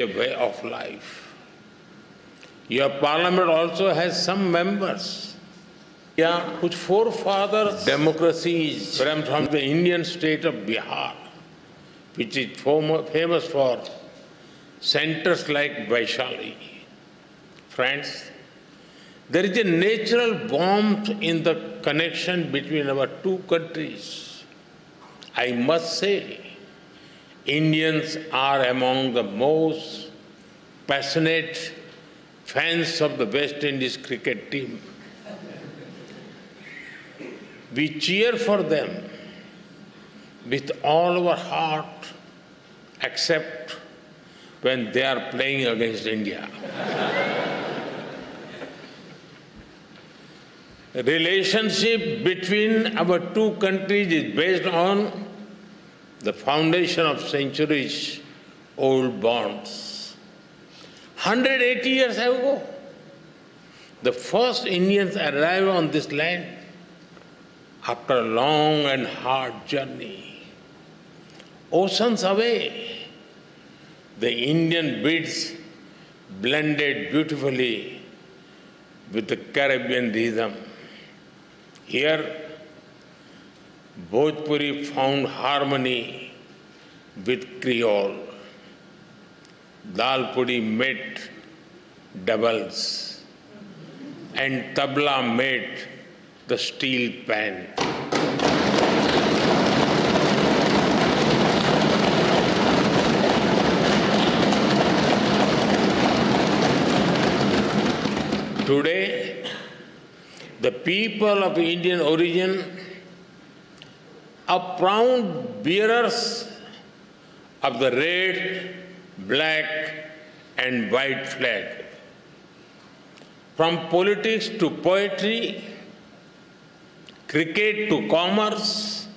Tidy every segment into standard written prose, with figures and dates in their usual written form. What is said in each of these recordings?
a way of life. Your parliament also has some members. Yeah, whose forefathers' democracies were from the Indian state of Bihar, which is famous for centers like Vaishali. Friends, there is a natural warmth in the connection between our two countries. I must say, Indians are among the most passionate fans of the West Indies cricket team. We cheer for them with all our heart, except when they are playing against India. The relationship between our two countries is based on the foundation of centuries-old bonds. 180 years ago, the first Indians arrived on this land after a long and hard journey. Oceans away, the Indian beats blended beautifully with the Caribbean rhythm. Here, Bhojpuri found harmony with Creole. Dal pudi met doubles, and tabla made the steel pan. Today, the people of Indian origin are proud bearers of the red, black, and white flag. From politics to poetry, cricket to commerce,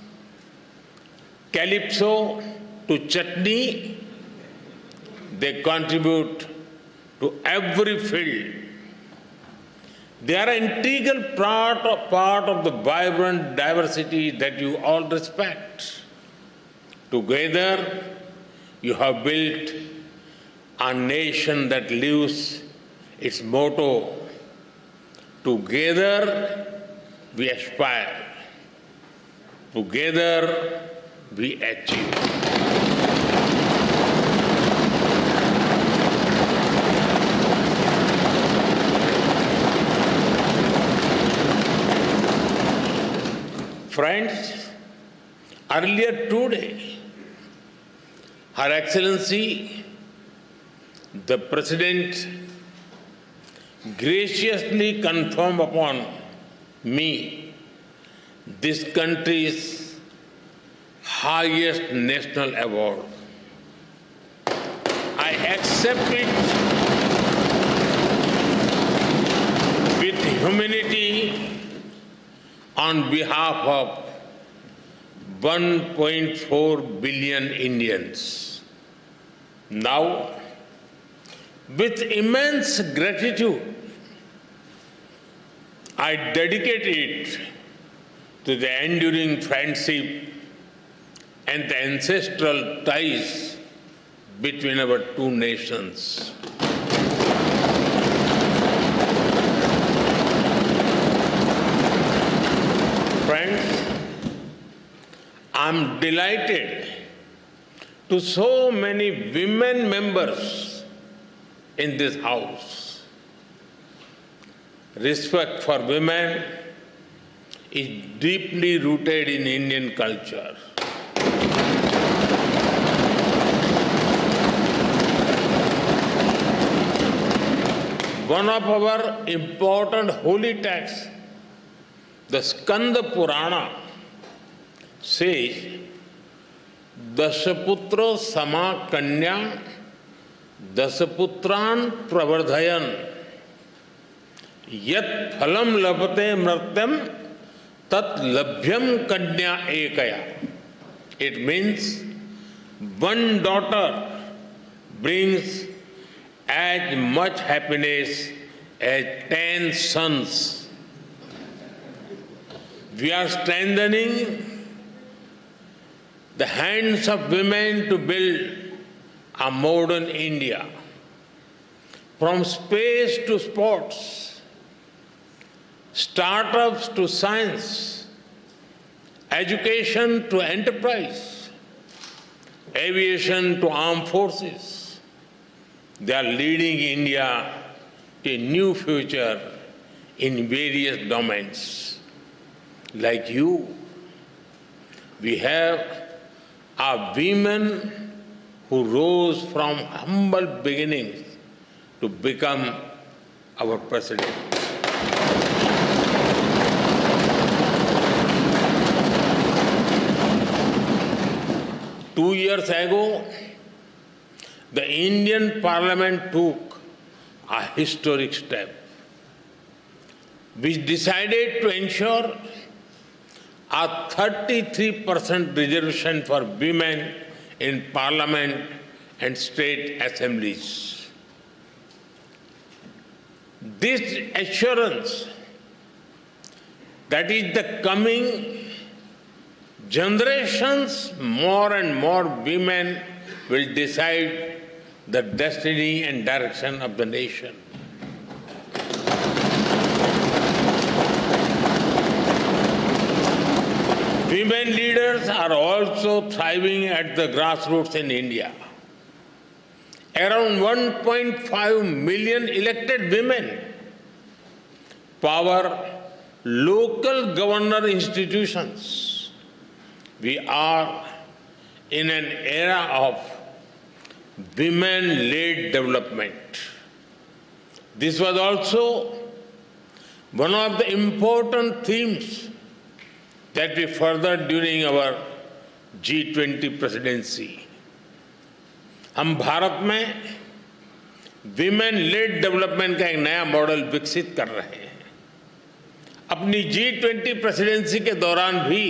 calypso to chutney, they contribute to every field. They are an integral part of the vibrant diversity that you all respect. Together, you have built a nation that lives its motto, together we aspire, together we achieve. Friends, earlier today, Her Excellency, the President, graciously conferred upon me this country's highest national award. I accept it with humility on behalf of 1.4 billion Indians. Now, with immense gratitude, I dedicate it to the enduring friendship and the ancestral ties between our two nations. Friends, I'm delighted to so many women members in this House. Respect for women is deeply rooted in Indian culture. One of our important holy texts, the Skanda Purana, says, Dasaputro sama kanya, Dasaputran pravardhayan, Yat phalam labate mratyam, Tat labhyam kanya ekaya. It means one daughter brings as much happiness as 10 sons. We are strengthening the hands of women to build a modern India. From space to sports, startups to science, education to enterprise, aviation to armed forces, they are leading India to a new future in various domains. Like you, we have our women who rose from humble beginnings to become our president. Two years ago, the Indian Parliament took a historic step, which decided to ensure a 33% reservation for women in Parliament and state assemblies. This assurance that is the coming generations, more and more women will decide the destiny and direction of the nation. Women leaders are also thriving at the grassroots in India. Around 1.5 million elected women power local governor institutions. We are in an era of women-led development. This was also one of the important themes that we furthered during our G20 presidency. हम भारत में women lead development का एक नया model विकसित कर रहे हैं। अपनी G20 प्रेसिडेंसी के दौरान भी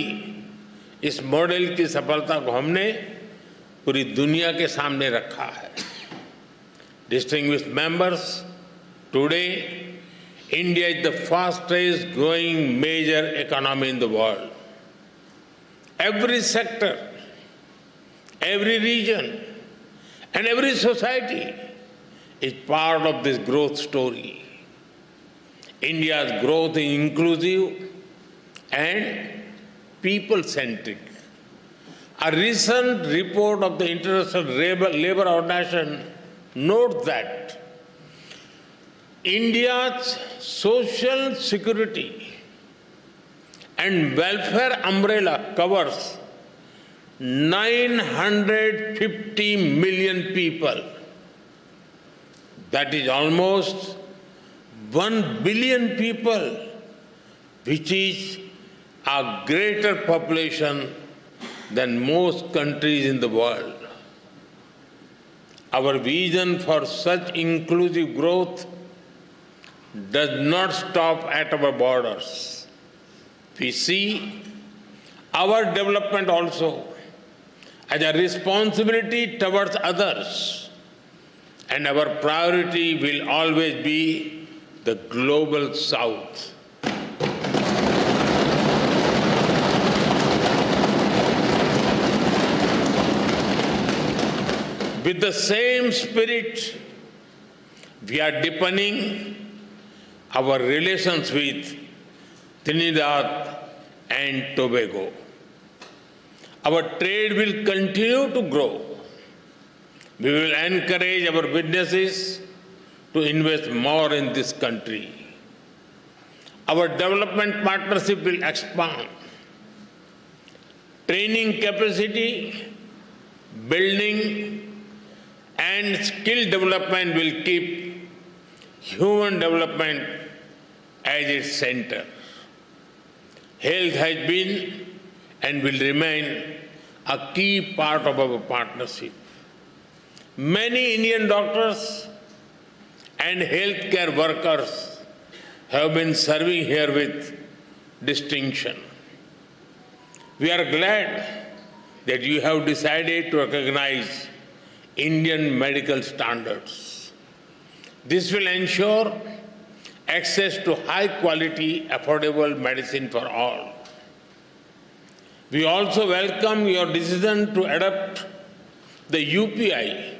इस मॉडल की सफलता को हमने पूरी दुनिया के सामने रखा है। Distinguished members, today India is the fastest growing major economy in the world. Every sector, every region, and every society is part of this growth story. India's growth is inclusive and people-centric. A recent report of the International Labour Organization notes that India's social security and welfare umbrella covers 950 million people. That is almost 1 billion people, which is a greater population than most countries in the world. Our vision for such inclusive growth does not stop at our borders. We see our development also as a responsibility towards others, and our priority will always be the global South. With the same spirit, we are deepening our relations with Trinidad and Tobago. Our trade will continue to grow. We will encourage our businesses to invest more in this country. Our development partnership will expand. Training capacity, building, and skill development will keep human development as its center. Health has been and will remain a key part of our partnership. Many Indian doctors and healthcare workers have been serving here with distinction. We are glad that you have decided to recognize Indian medical standards. This will ensure access to high-quality, affordable medicine for all. We also welcome your decision to adopt the UPI,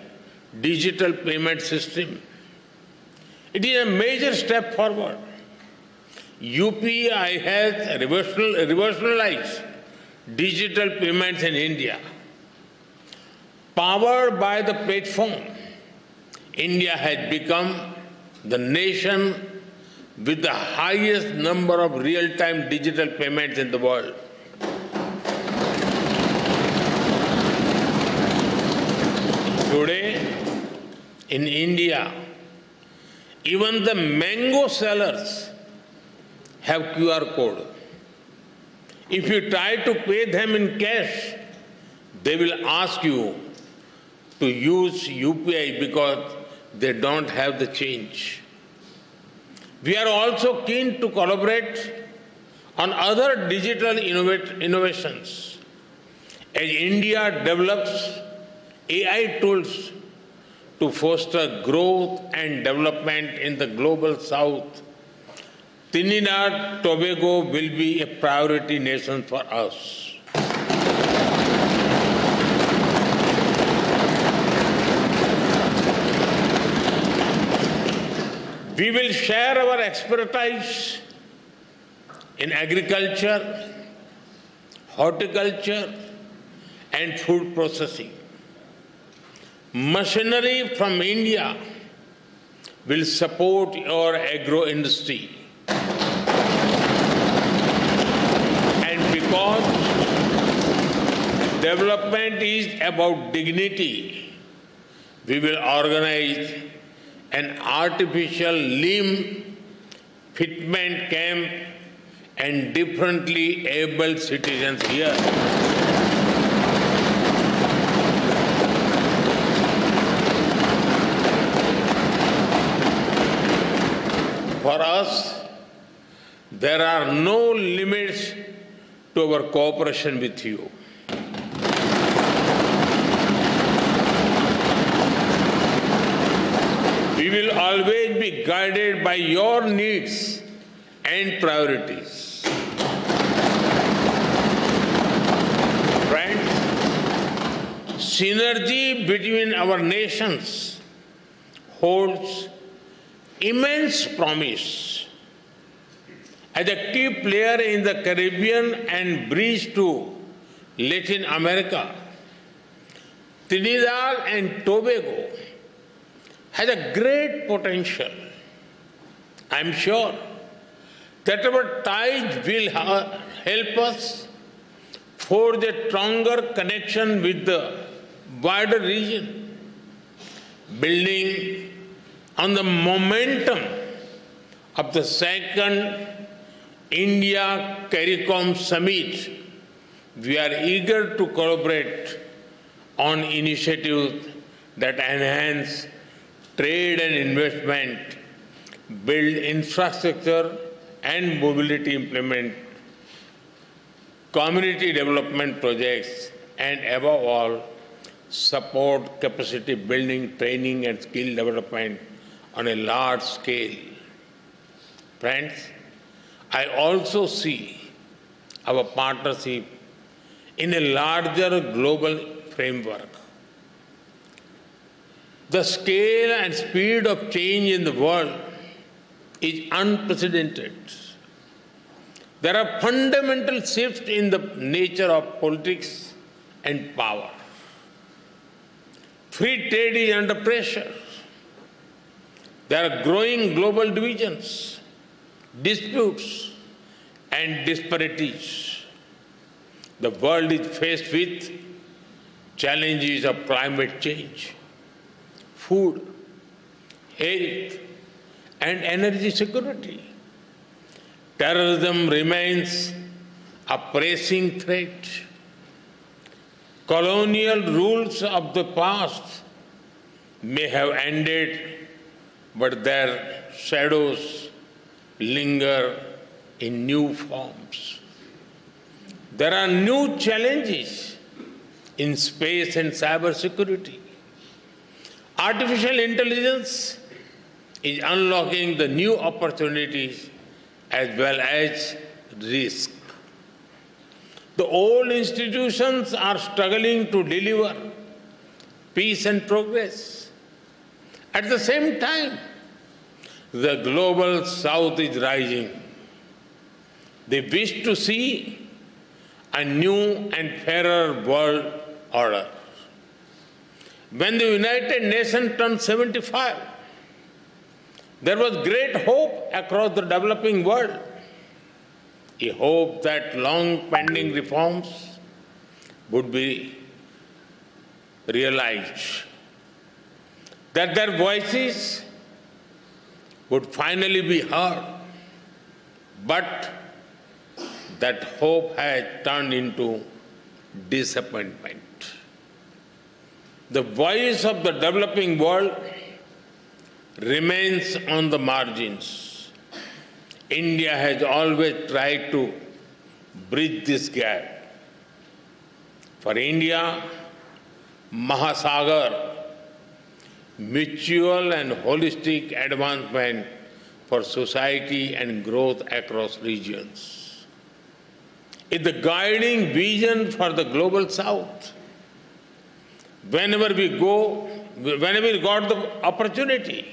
digital payment system. It is a major step forward. UPI has revolutionized digital payments in India. Powered by the platform, India has become the nation with the highest number of real-time digital payments in the world. Today, in India, even the mango sellers have QR code. If you try to pay them in cash, they will ask you to use UPI because they don't have the change. We are also keen to collaborate on other digital innovations. As India develops AI tools to foster growth and development in the global south, Trinidad Tobago will be a priority nation for us. We will share our expertise in agriculture, horticulture, and food processing. Machinery from India will support our agro industry. And because development is about dignity, we will organize an artificial limb fitment camp and differently able citizens here. For us, there are no limits to our cooperation with you. We will always be guided by your needs and priorities. Friends, synergy between our nations holds immense promise. As a key player in the Caribbean and bridge to Latin America, Trinidad and Tobago has a great potential. I am sure that our ties will help us forge a stronger connection with the wider region, building on the momentum of the second India CARICOM summit. We are eager to collaborate on initiatives that enhance trade and investment, build infrastructure and mobility, implement community development projects, and above all, support capacity building, training and skill development on a large scale. Friends, I also see our partnership in a larger global framework. The scale and speed of change in the world is unprecedented. There are fundamental shifts in the nature of politics and power. Free trade is under pressure. There are growing global divisions, disputes, and disparities. The world is faced with challenges of climate change, food, health, and energy security. Terrorism remains a pressing threat. Colonial rules of the past may have ended, but their shadows linger in new forms. There are new challenges in space and cybersecurity. Artificial intelligence is unlocking the new opportunities as well as risk. The old institutions are struggling to deliver peace and progress. At the same time, the global south is rising. They wish to see a new and fairer world order. When the United Nations turned 75, there was great hope across the developing world. A hope that long-pending reforms would be realized, that their voices would finally be heard. But that hope has turned into disappointment. The voice of the developing world remains on the margins. India has always tried to bridge this gap. For India, Mahasagar, mutual and holistic advancement for society and growth across regions is the guiding vision for the global south. Whenever we got the opportunity,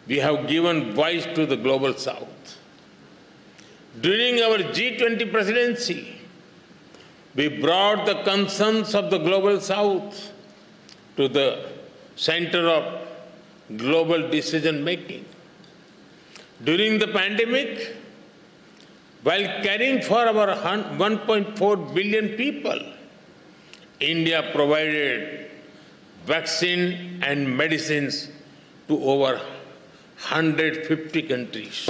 we have given voice to the global south. During our G20 presidency, we brought the concerns of the global south to the center of global decision making. During the pandemic, while caring for our 1.4 billion people, India provided vaccine and medicines to over 150 countries.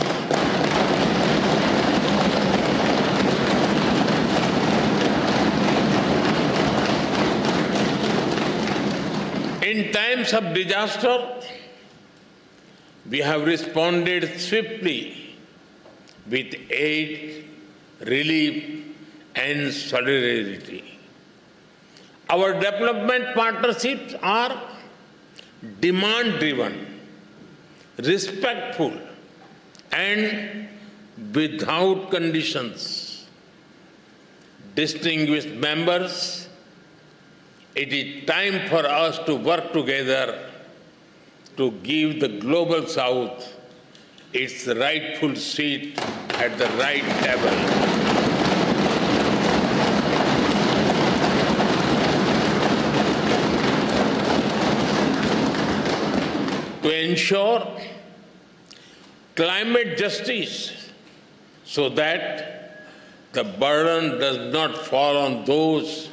In times of disaster, we have responded swiftly with aid, relief, and solidarity. Our development partnerships are demand-driven, respectful, and without conditions. Distinguished members, it is time for us to work together to give the global south its rightful seat at the right table. To ensure climate justice so that the burden does not fall on those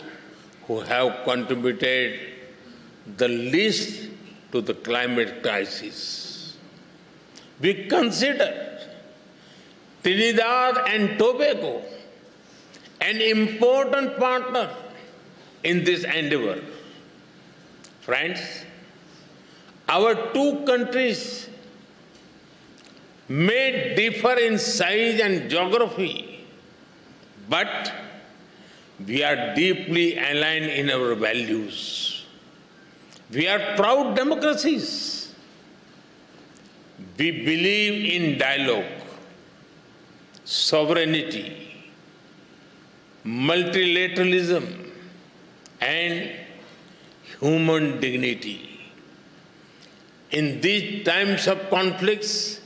who have contributed the least to the climate crisis. We consider Trinidad and Tobago an important partner in this endeavor. Friends, our two countries may differ in size and geography, but we are deeply aligned in our values. We are proud democracies. We believe in dialogue, sovereignty, multilateralism, and human dignity. In these times of conflicts,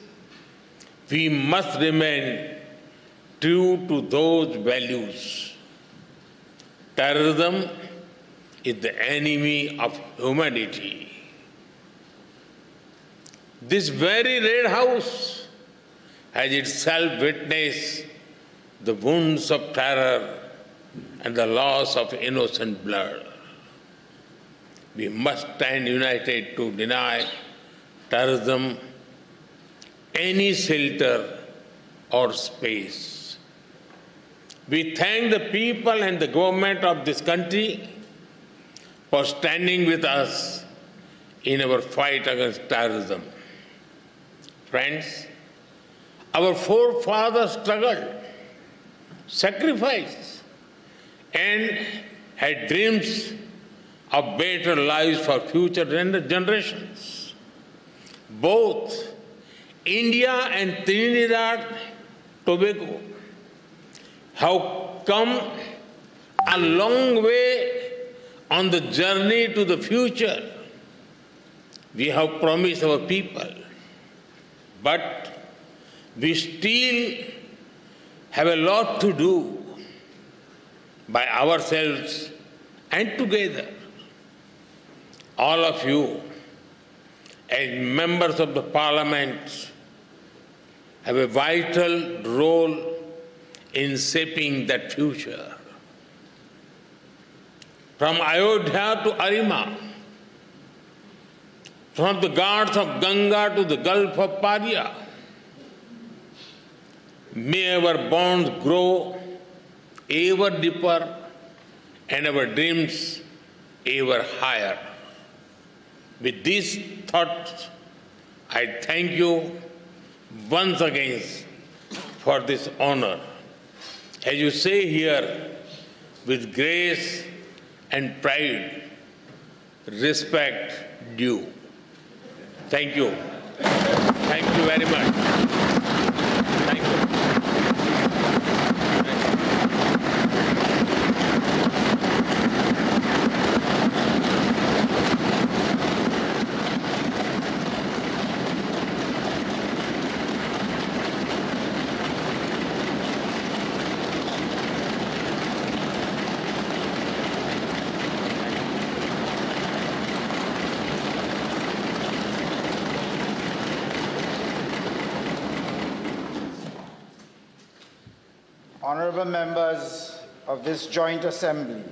we must remain true to those values. Terrorism is the enemy of humanity. This very Red House has itself witnessed the wounds of terror and the loss of innocent blood. We must stand united to deny terrorism any shelter or space. We thank the people and the government of this country for standing with us in our fight against terrorism. Friends, our forefathers struggled, sacrificed, and had dreams of better lives for future generations. Both India and Trinidad Tobago have come a long way on the journey to the future. we have promised our people, but we still have a lot to do by ourselves and together. All of you, as members of the Parliament, have a vital role in shaping that future. From Ayodhya to Arima, from the Ghats of Ganga to the Gulf of Paria, may our bonds grow ever deeper and our dreams ever higher. With these thoughts, I thank you once again for this honor. As you say here, with grace and pride, respect due. Thank you. Thank you very much. Thank you. Honorable members of this joint assembly,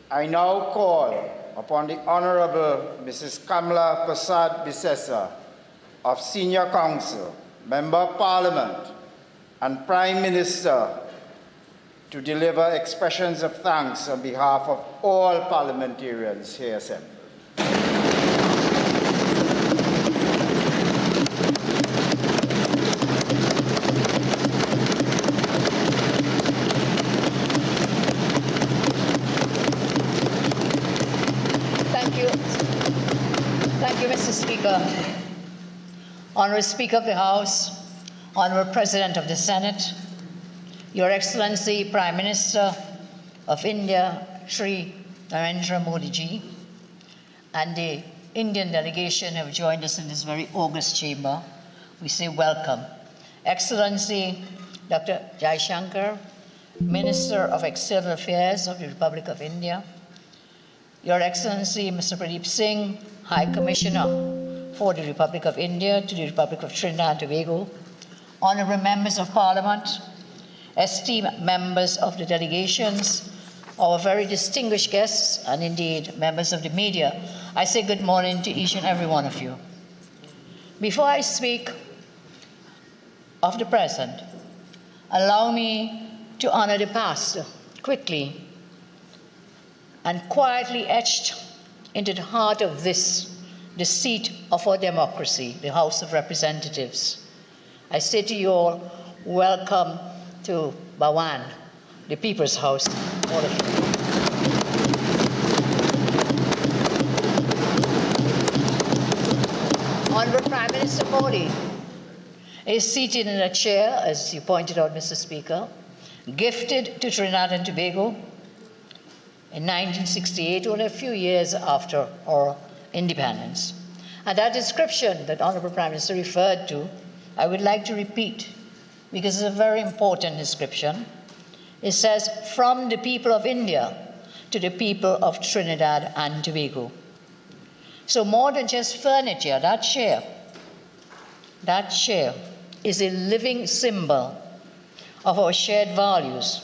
I now call upon the Honorable Mrs. Kamala Prasad Bisesa of Senior Council, Member of Parliament and Prime Minister to deliver expressions of thanks on behalf of all parliamentarians here assembled. Honourable Speaker of the House, Honourable President of the Senate, Your Excellency Prime Minister of India, Shri Narendra Modi ji, and the Indian delegation who have joined us in this very august chamber, we say welcome. Excellency Dr. Jaishankar, Minister of External Affairs of the Republic of India, Your Excellency Mr. Pradeep Singh, High Commissioner for the Republic of India to the Republic of Trinidad and Tobago, honourable members of Parliament, esteemed members of the delegations, our very distinguished guests, and indeed members of the media, I say good morning to each and every one of you. Before I speak of the present, allow me to honour the past quickly and quietly etched into the heart of this, the seat of our democracy, the House of Representatives. I say to you all, welcome to Bhawan, the People's House, all of you. Honourable Prime Minister Modi is seated in a chair, as you pointed out, Mr. Speaker, gifted to Trinidad and Tobago in 1968, only a few years after our independence. And that description that Honourable Prime Minister referred to, I would like to repeat, because it's a very important description. It says, from the people of India to the people of Trinidad and Tobago. So more than just furniture, that chair is a living symbol of our shared values,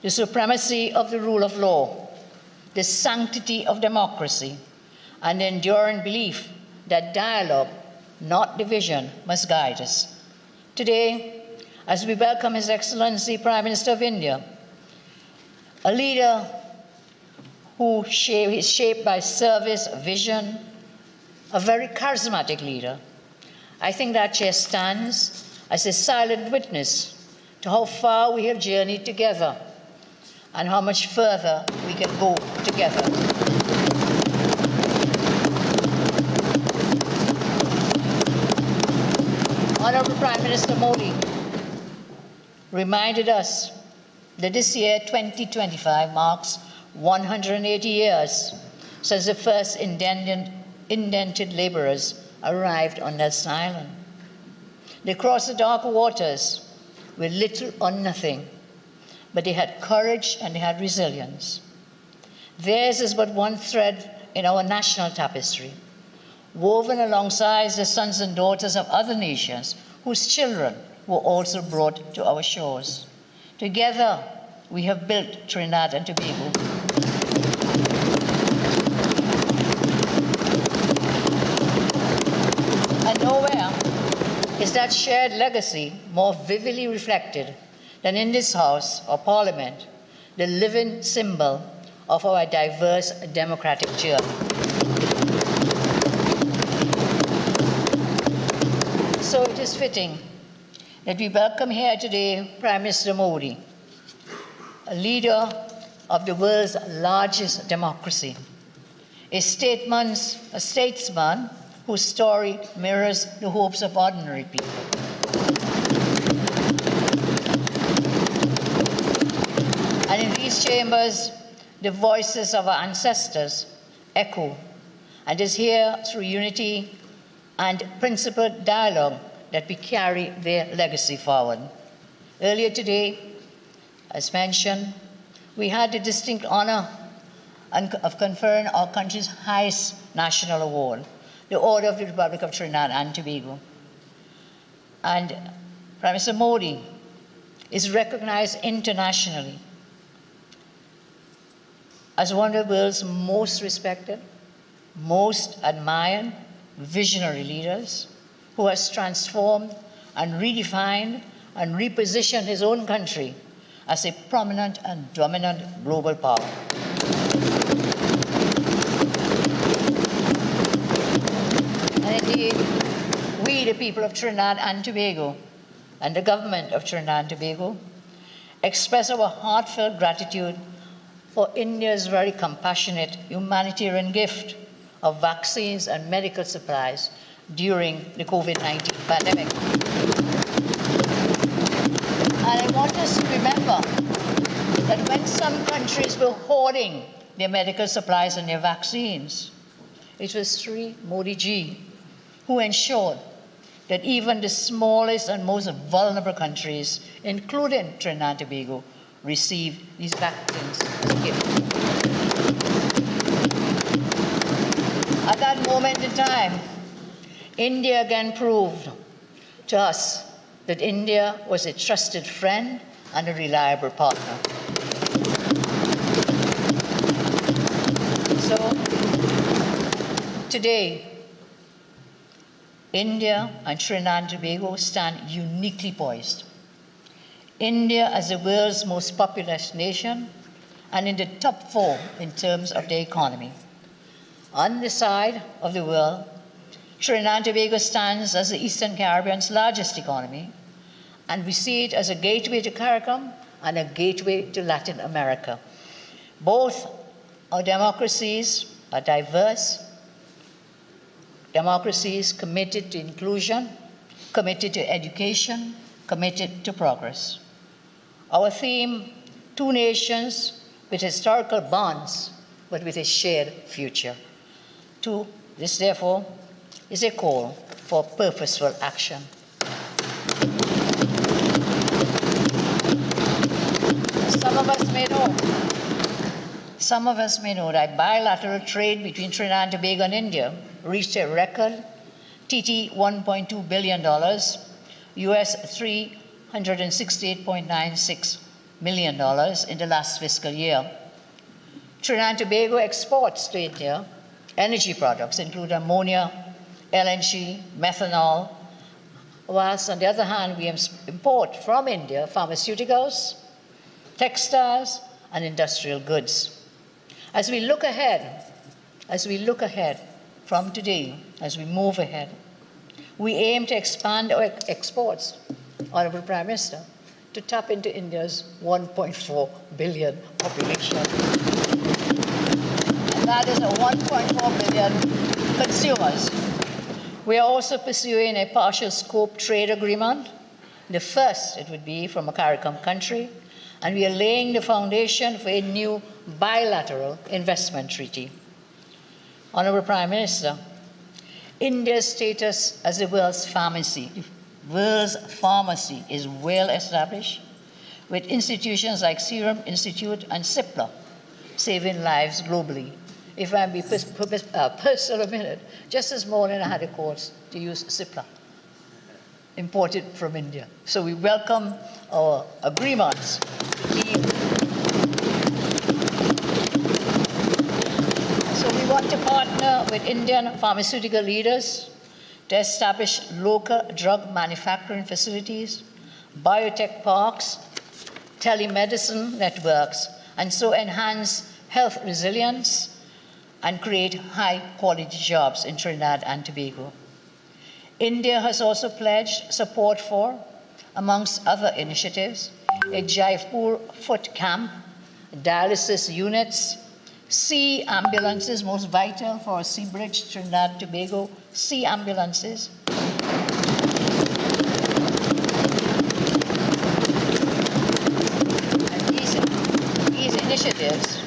the supremacy of the rule of law, the sanctity of democracy, and the enduring belief that dialogue, not division, must guide us. Today, as we welcome His Excellency Prime Minister of India, a leader who is shaped by service, vision, a very charismatic leader, I think that chair stands as a silent witness to how far we have journeyed together and how much further we can go together. Honourable Prime Minister Modi reminded us that this year, 2025, marks 180 years since the first Indian indented laborers arrived on Nelson Island. They crossed the dark waters with little or nothing, but they had courage and they had resilience. Theirs is but one thread in our national tapestry, woven alongside the sons and daughters of other nations whose children were also brought to our shores. Together, we have built Trinidad and Tobago. And nowhere is that shared legacy more vividly reflected than in this House or Parliament, the living symbol of our diverse democratic journey. So it is fitting that we welcome here today Prime Minister Modi, a leader of the world's largest democracy, a statesman whose story mirrors the hopes of ordinary people. And in these chambers, the voices of our ancestors echo, and it is here through unity and principled dialogue that we carry their legacy forward. Earlier today, as mentioned, we had the distinct honor of conferring our country's highest national award, the Order of the Republic of Trinidad and Tobago. And Prime Minister Modi is recognized internationally as one of the world's most respected, most admired, visionary leaders who has transformed and redefined and repositioned his own country as a prominent and dominant global power. And indeed, we, the people of Trinidad and Tobago, and the government of Trinidad and Tobago, express our heartfelt gratitude for India's very compassionate humanitarian gift of vaccines and medical supplies during the COVID-19 pandemic. And I want us to remember that when some countries were hoarding their medical supplies and their vaccines, it was Sri Modi ji who ensured that even the smallest and most vulnerable countries, including Trinidad and Tobago, received these vaccines as a gift. At that moment in time, India again proved to us that India was a trusted friend and a reliable partner. So, today, India and Trinidad and Tobago stand uniquely poised. India as the world's most populous nation and in the top 4 in terms of the economy. On this side of the world, Trinidad and Tobago stands as the Eastern Caribbean's largest economy, and we see it as a gateway to CARICOM and a gateway to Latin America. Both our democracies are diverse, democracies committed to inclusion, committed to education, committed to progress. Our theme, 2 nations with historical bonds, but with a shared future. This, therefore, is a call for purposeful action. Some of us may know that bilateral trade between Trinidad and Tobago and India reached a record TT $1.2 billion, US $368.96 million in the last fiscal year. Trinidad and Tobago exports to India energy products, including ammonia, LNG, methanol, whilst on the other hand, we import from India pharmaceuticals, textiles, and industrial goods. As we look ahead from today, as we move ahead, we aim to expand our exports, Honorable Prime Minister, to tap into India's 1.4 billion population. And that is a 1.4 billion consumers. We are also pursuing a partial scope trade agreement. The first, it would be from a CARICOM country, and we are laying the foundation for a new bilateral investment treaty. Honorable Prime Minister, India's status as the world's pharmacy is well established, with institutions like Serum Institute and CIPLA saving lives globally. If I may be personal a minute, just this morning I had a course to use CIPLA, imported from India. So we welcome our agreements. So we want to partner with Indian pharmaceutical leaders to establish local drug manufacturing facilities, biotech parks, telemedicine networks, and so enhance health resilience and create high-quality jobs in Trinidad and Tobago. India has also pledged support for, amongst other initiatives, a Jaipur foot camp, dialysis units, sea ambulances, most vital for Sea Bridge, Trinidad Tobago, sea ambulances. And these initiatives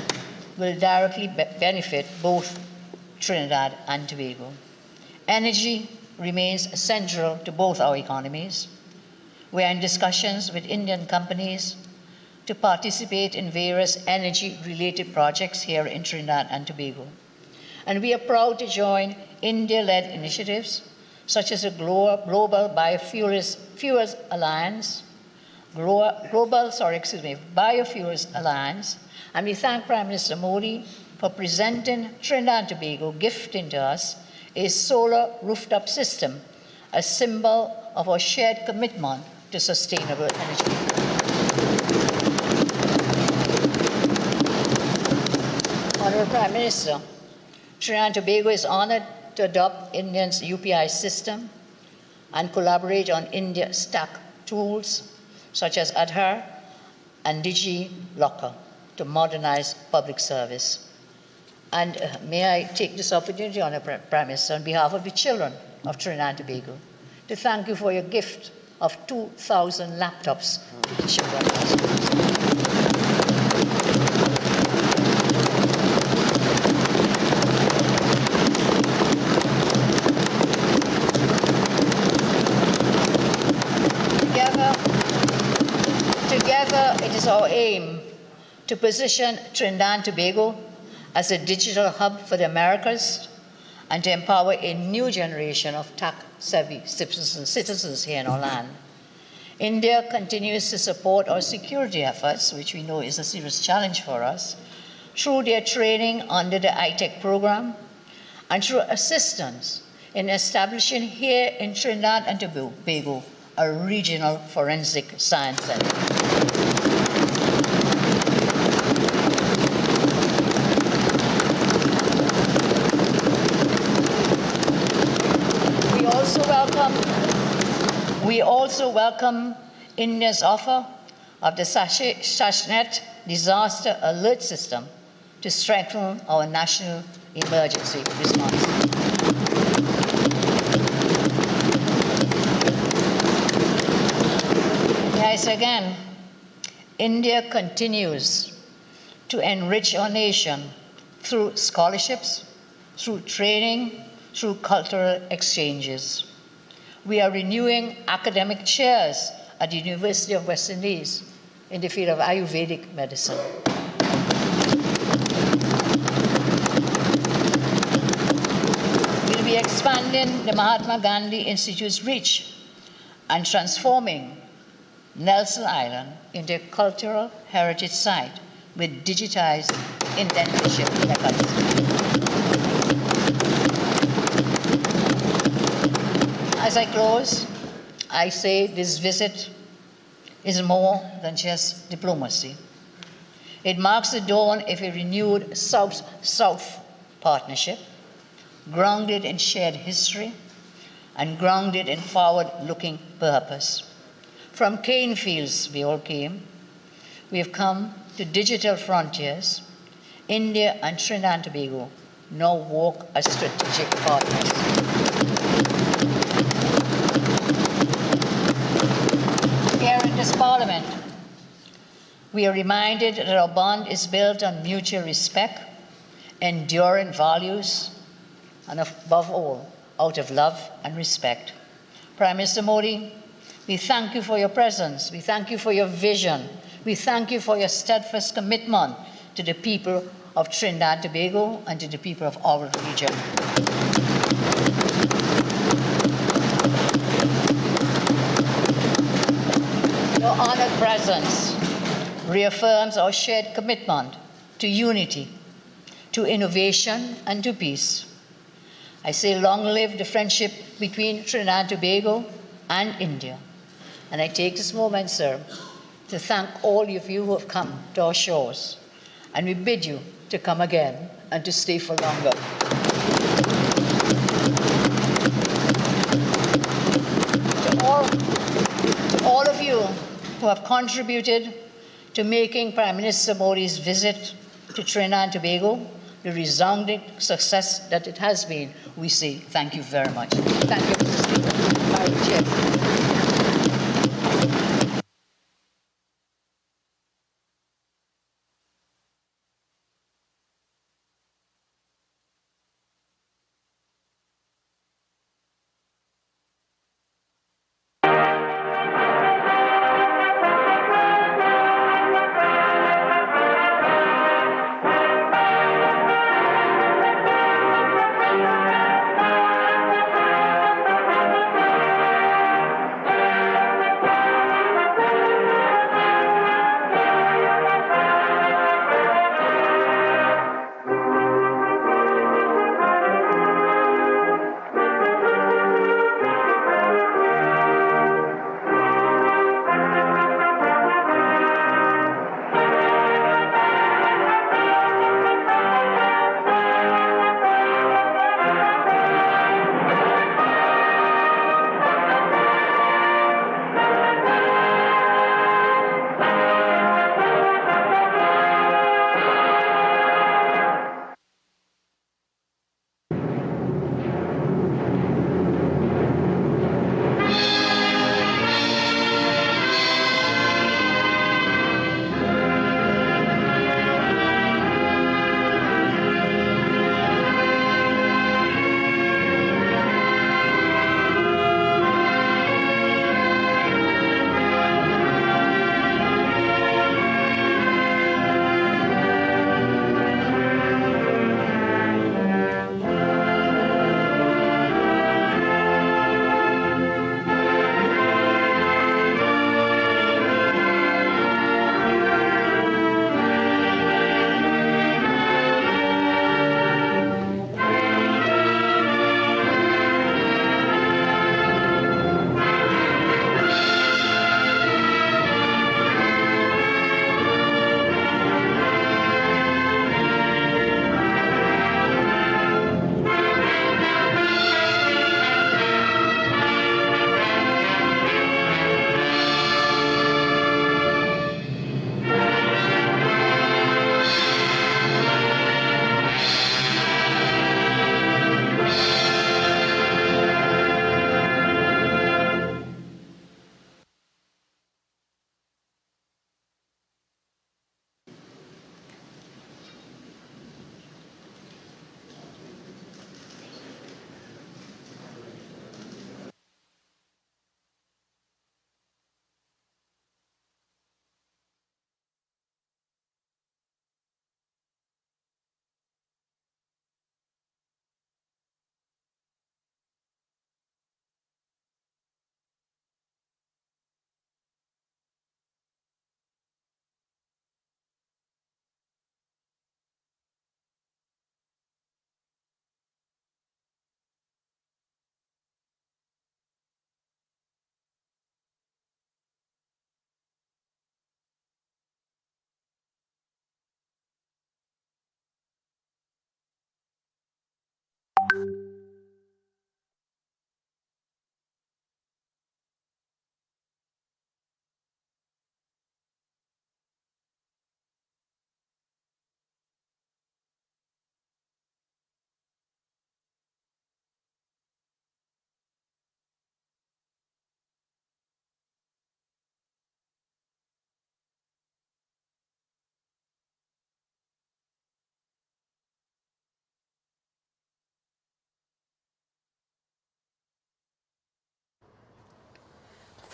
will directly benefit both Trinidad and Tobago. Energy remains central to both our economies. We are in discussions with Indian companies to participate in various energy-related projects here in Trinidad and Tobago. And we are proud to join India-led initiatives such as the Global Biofuels Alliance, Biofuels Alliance, and we thank Prime Minister Modi for presenting Trinidad and Tobago, gifting to us a solar rooftop system, a symbol of our shared commitment to sustainable energy. Honourable Prime Minister, Trinidad and Tobago is honoured to adopt India's UPI system and collaborate on India stack tools such as Aadhaar and DigiLocker to modernize public service. And may I take this opportunity, Honourable Prime Minister, on behalf of the children of Trinidad and Tobago, to thank you for your gift of 2,000 laptops to the children. Together, it is our aim to position Trinidad and Tobago as a digital hub for the Americas and to empower a new generation of tech-savvy citizens here in our land. India continues to support our security efforts, which we know is a serious challenge for us, through their training under the ITEC program and through assistance in establishing here in Trinidad and Tobago a regional forensic science center. We also welcome India's offer of the Sashnet disaster alert system to strengthen our national emergency response. Yes, again, India continues to enrich our nation through scholarships, through training, through cultural exchanges. We are renewing academic chairs at the University of West Indies in the field of Ayurvedic medicine. We'll be expanding the Mahatma Gandhi Institute's reach and transforming Nelson Island into a cultural heritage site with digitized indentation mechanisms. As I close, I say this visit is more than just diplomacy. It marks the dawn of a renewed South-South partnership, grounded in shared history and grounded in forward-looking purpose. From cane fields we all came. We have come to digital frontiers. India and Trinidad and Tobago now walk as strategic partners. Here in this Parliament, we are reminded that our bond is built on mutual respect, enduring values, and above all, out of love and respect. Prime Minister Modi, we thank you for your presence. We thank you for your vision. We thank you for your steadfast commitment to the people of Trinidad Tobago and to the people of our region. Your honored presence reaffirms our shared commitment to unity, to innovation, and to peace. I say long live the friendship between Trinidad and Tobago and India. And I take this moment, sir, to thank all of you who have come to our shores. And we bid you to come again and to stay for longer. To all of you who have contributed to making Prime Minister Modi's visit to Trinidad and Tobago the resounding success that it has been, we say thank you very much. Thank you, Mr. Speaker. Madam Chair.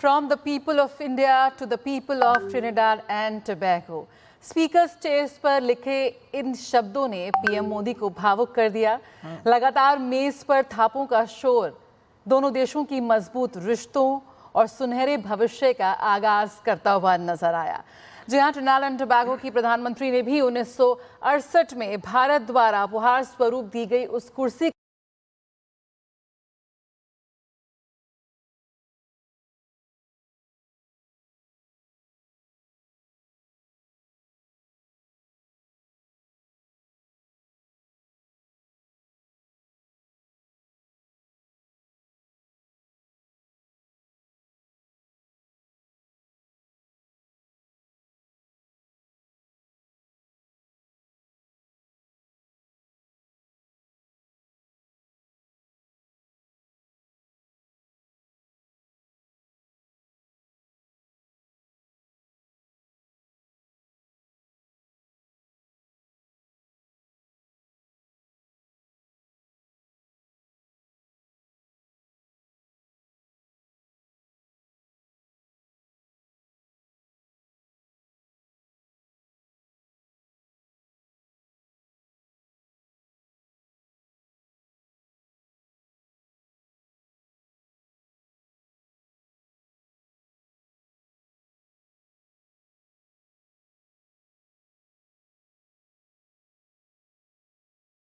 From the people of India to the people of Trinidad and Tobago. Speaker stage पर लिखे इन शब्दों ने PM Modi को भावुक कर दिया। लगातार मेज पर थापों का शोर दोनों देशों की मजबूत रिश्तों और सुनहरे भविष्य का आगाज करता हुआ नजर आया। जी हाँ, ट्रिनिडाद एंड टोबैगो की प्रधानमंत्री ने भी 1968 में भारत द्वारा उपहार स्वरूप दी गई उस कुर्सी